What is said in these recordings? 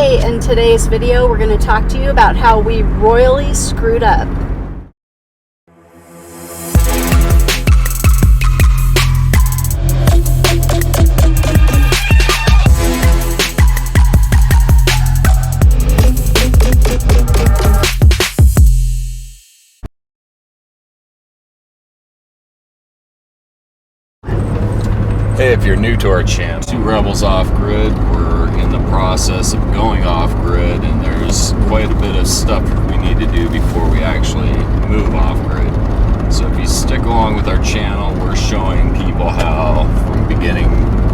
Today, in today's video, we're going to talk to you about how we royally screwed up. Hey, if you're new to our channel, two rebels off-grid. We're in the process of going off-grid, and there's quite a bit of stuff we need to do before we actually move off-grid. So if you stick along with our channel, we're showing people how from beginning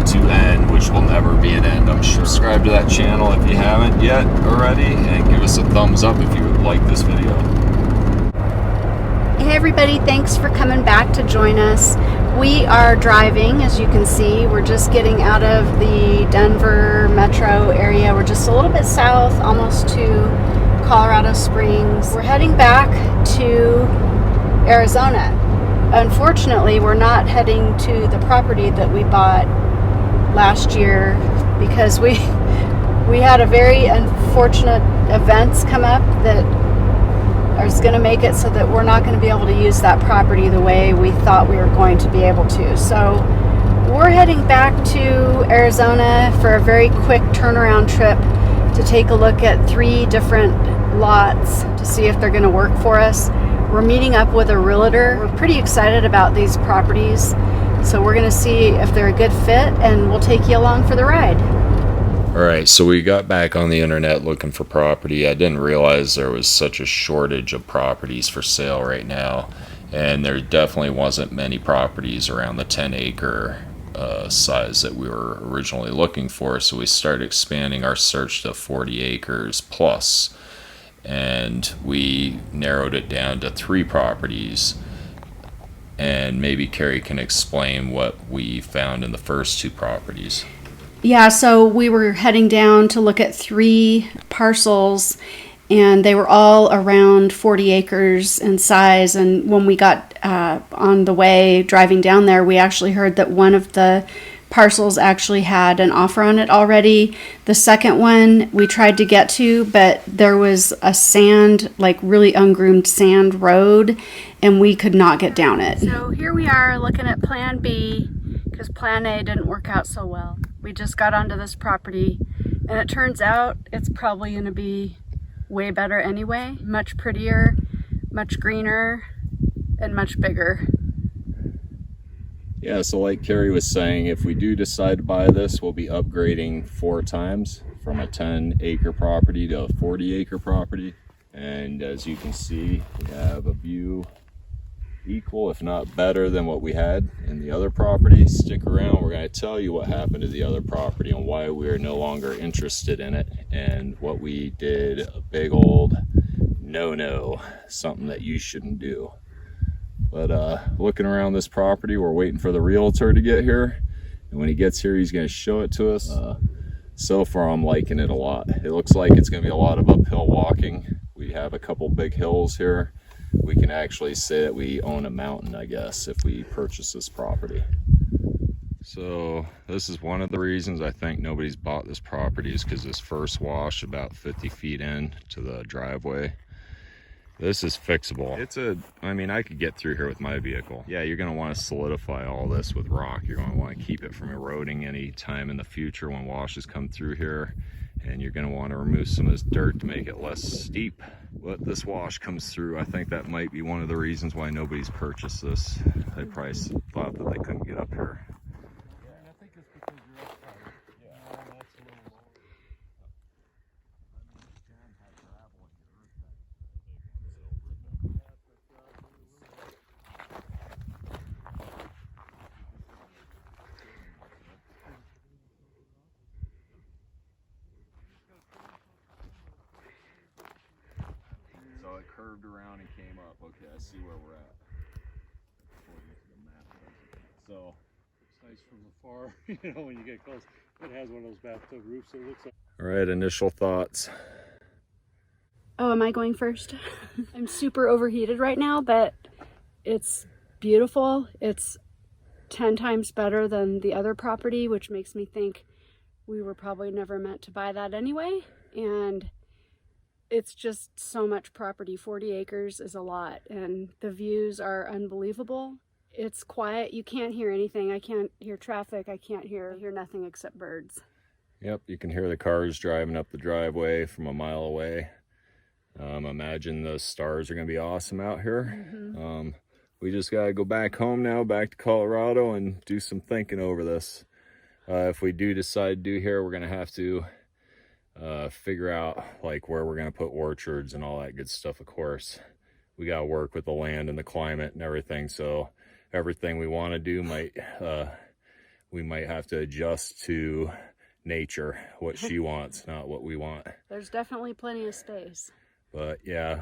to end, which will never be an end, I'm sure. Subscribe to that channel if you haven't yet already, and give us a thumbs up if you would like this video. Hey everybody, thanks for coming back to join us. We are driving, as you can see. We're just getting out of the Denver metro area. We're just a little bit south, almost to Colorado Springs. We're heading back to Arizona. Unfortunately, we're not heading to the property that we bought last year because we had a very unfortunate events come up that is going to make it so that we're not going to be able to use that property the way we thought we were going to be able to. So we're heading back to Arizona for a very quick turnaround trip to take a look at 3 different lots to see if they're going to work for us. We're meeting up with a realtor. We're pretty excited about these properties, so we're going to see if they're a good fit, and we'll take you along for the ride. Alright, so we got back on the internet looking for property. I didn't realize there was such a shortage of properties for sale right now, and there definitely wasn't many properties around the 10-acre size that we were originally looking for, so we started expanding our search to 40 acres plus, and we narrowed it down to 3 properties. And maybe Carrie can explain what we found in the first 2 properties. Yeah, so we were heading down to look at 3 parcels, and they were all around 40 acres in size. And when we got on the way driving down there, we actually heard that one of the parcels actually had an offer on it already. The second one we tried to get to, but there was a sand, like really ungroomed sand road, and we could not get down it. So here we are looking at Plan B, because Plan A didn't work out so well. We just got onto this property, and it turns out it's probably going to be way better anyway. Much prettier, much greener, and much bigger. Yeah, so like Carrie was saying, if we do decide to buy this, we'll be upgrading 4 times from a 10-acre property to a 40-acre property. And as you can see, we have a view equal, if not better, than what we had in the other property. Stick around, we're going to tell you what happened to the other property and why we are no longer interested in it, and what we did a big old no-no, something that you shouldn't do. But looking around this property, we're waiting for the realtor to get here, and when he gets here, he's going to show it to us. So far, I'm liking it a lot. It looks like it's going to be a lot of uphill walking. We have a couple big hills here. We can actually say that we own a mountain, I guess, if we purchase this property. So this is one of the reasons I think nobody's bought this property, is because this first wash about 50 feet in to the driveway. This is fixable. I mean, I could get through here with my vehicle. Yeah, you're going to want to solidify all this with rock. You're going to want to keep it from eroding any time in the future when washes come through here. And you're going to want to remove some of this dirt to make it less steep. But this wash comes through. I think that might be one of the reasons why nobody's purchased this. They probably thought that they couldn't get up here. Yeah, I think it's because you're up higher. Yeah, that's a little lower. So it curved around and came up. Okay, I see where we're at. So It's nice from afar, you know, when you get close. It has one of those bathtub roofs, so it looks like. all right, initial thoughts. Oh, am I going first? I'm super overheated right now, but it's beautiful. It's 10 times better than the other property, which makes me think we were probably never meant to buy that anyway. and it's just so much property. 40 acres is a lot, and the views are unbelievable. It's quiet. You can't hear anything. I can't hear traffic. I can't hear nothing except birds. Yep, you can hear the cars driving up the driveway from a mile away. Imagine the stars are going to be awesome out here. We just got to go back home now, back to Colorado, and do some thinking over this. If we do decide to do here, we're going to have to figure out like where we're going to put orchards and all that good stuff. Of course, we got to work with the land and the climate and everything. So everything we want to do we might have to adjust to nature, what she wants, not what we want. There's definitely plenty of space. But yeah,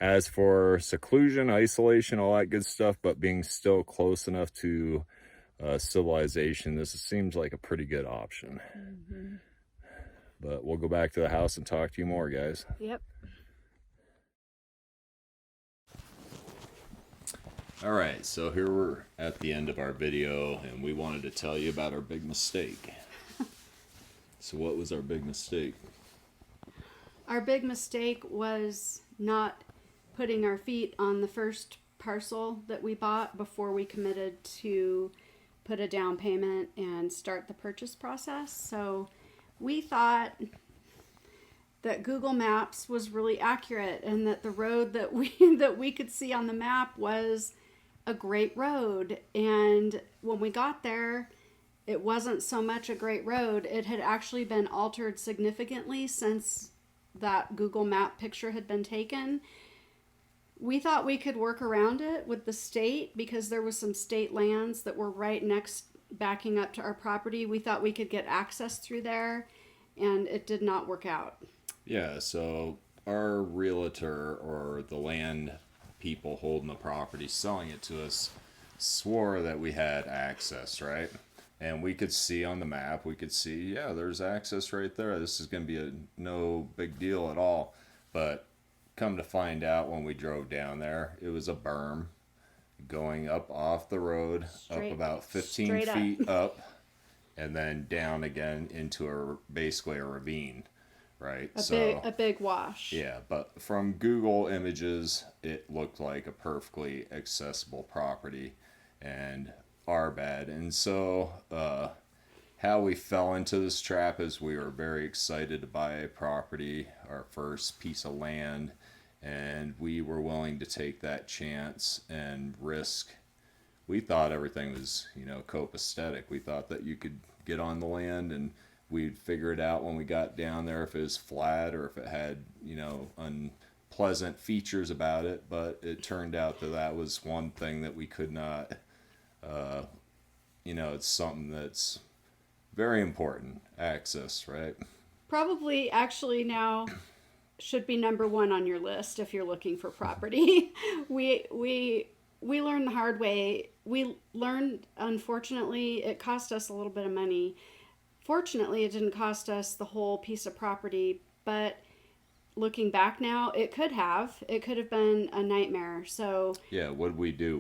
as for seclusion, isolation, all that good stuff, but being still close enough to civilization, this seems like a pretty good option. But we'll go back to the house and talk to you more, guys. Yep. All right, so here we're at the end of our video, and we wanted to tell you about our big mistake. So what was our big mistake? Our big mistake was not putting our feet on the first parcel that we bought before we committed to put a down payment and start the purchase process. So we thought that Google Maps was really accurate, and that the road that we could see on the map was a great road. And when we got there, it wasn't so much a great road. It had actually been altered significantly since that Google Map picture had been taken. We thought we could work around it with the state because there was some state lands that were right next, backing up to our property. We thought we could get access through there, and it did not work out. Yeah, so our realtor, or the land people holding the property, selling it to us, swore that we had access, right? And we could see on the map, we could see, yeah, there's access right there. This is going to be no big deal at all. But come to find out, when we drove down there, it was a berm going up off the road, up about 15 feet up, and then down again into basically a ravine, right? A big wash. Yeah, but from Google images, it looked like a perfectly accessible property, and our bad. And so how we fell into this trap is we were very excited to buy a property, our first piece of land, and we were willing to take that chance and risk. We thought everything was, copacetic. We thought that you could get on the land and we'd figure it out when we got down there, if it was flat or if it had, unpleasant features about it. But it turned out that was one thing that we could not. It's something that's very important, access, right? Probably actually now should be number one on your list if you're looking for property. We learned the hard way. We learned, unfortunately, it cost us a little bit of money. Fortunately, it didn't cost us the whole piece of property, but looking back now, it could have been a nightmare. So yeah, what did we do?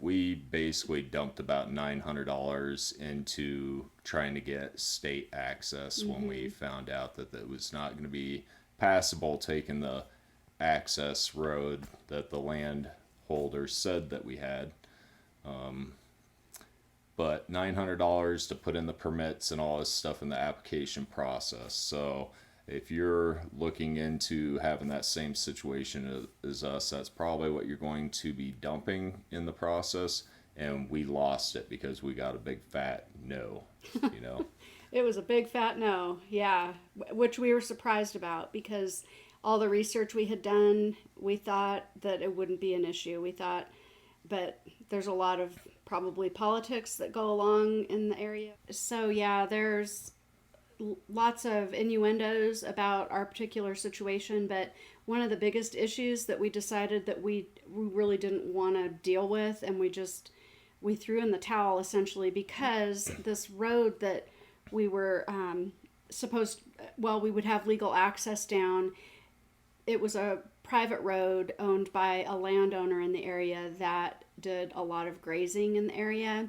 We basically dumped about $900 into trying to get state access when we found out that it was not going to be passable taking the access road that the landholder said that we had. But $900 to put in the permits and all this stuff in the application process. So if you're looking into having that same situation as us, that's probably what you're going to be dumping in the process. And we lost it because we got a big fat no, It was a big fat no, yeah, which we were surprised about because all the research we had done, we thought that it wouldn't be an issue. But there's a lot of probably politics that go along in the area. So yeah, there's lots of innuendos about our particular situation, but one of the biggest issues that we decided that we really didn't want to deal with, and we threw in the towel essentially, because this road that we were we would have legal access down, it was a private road owned by a landowner in the area that did a lot of grazing in the area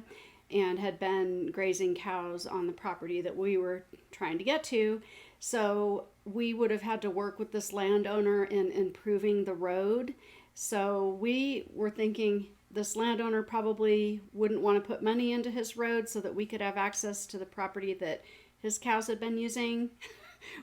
and had been grazing cows on the property that we were trying to get to. So we would have had to work with this landowner in improving the road. So we were thinking this landowner probably wouldn't want to put money into his road so that we could have access to the property that his cows had been using.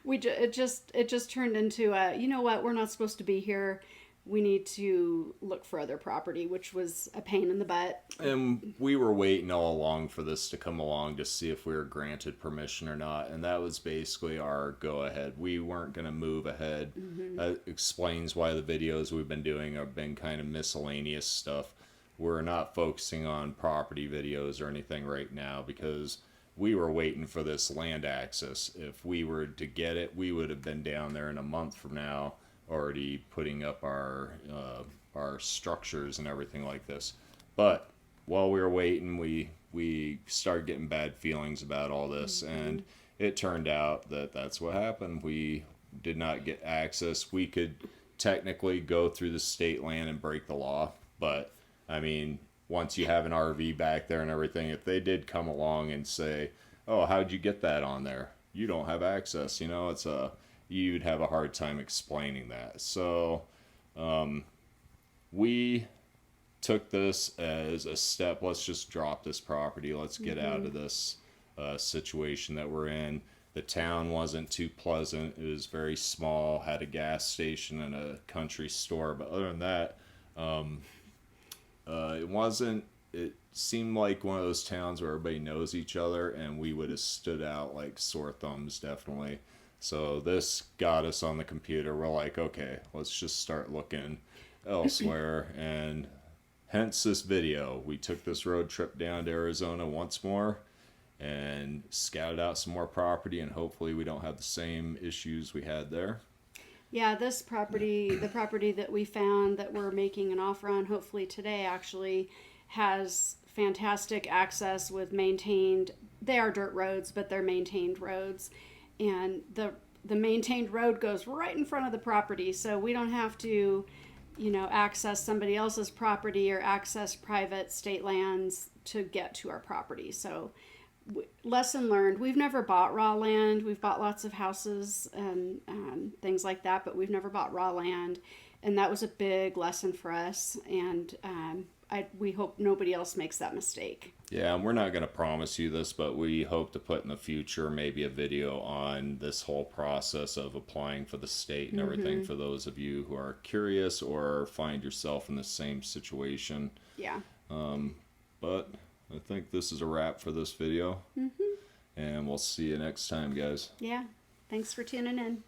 It just turned into a, you know what, we're not supposed to be here. We need to look for other property, which was a pain in the butt. And we were waiting all along for this to come along to see if we were granted permission or not. And that was basically our go ahead. We weren't going to move ahead. That explains why the videos we've been doing have been kind of miscellaneous stuff. We're not focusing on property videos or anything right now because we were waiting for this land access. If we were to get it, we would have been down there in a month from now already putting up our structures and everything like this. But while we were waiting, we started getting bad feelings about all this, and it turned out that that's what happened. We did not get access. We could technically go through the state land and break the law, but I mean, once you have an RV back there and everything, if they did come along and say, "Oh, how'd you get that on there? You don't have access," you know, you'd have a hard time explaining that. So we took this as a step. Let's just drop this property. Let's get out of this situation that we're in. The town wasn't too pleasant. It was very small, had a gas station and a country store. But other than that, it seemed like one of those towns where everybody knows each other, and we would have stood out like sore thumbs, definitely. So this got us on the computer. We're like, okay, let's just start looking elsewhere. And hence this video. We took this road trip down to Arizona once more and scouted out some more property, and hopefully we don't have the same issues we had there. Yeah, this property, the property that we found that we're making an offer on hopefully today, actually has fantastic access with maintained, they are dirt roads, but they're maintained roads. And the maintained road goes right in front of the property, so we don't have to, you know, access somebody else's property or access private state lands to get to our property. So lesson learned. We've never bought raw land. We've bought lots of houses and things like that, but we've never bought raw land, and that was a big lesson for us. And we hope nobody else makes that mistake. Yeah, and we're not going to promise you this, but we hope to put in the future maybe a video on this whole process of applying for the state and everything for those of you who are curious or find yourself in the same situation. Yeah. But I think this is a wrap for this video. And we'll see you next time, guys. Yeah. Thanks for tuning in.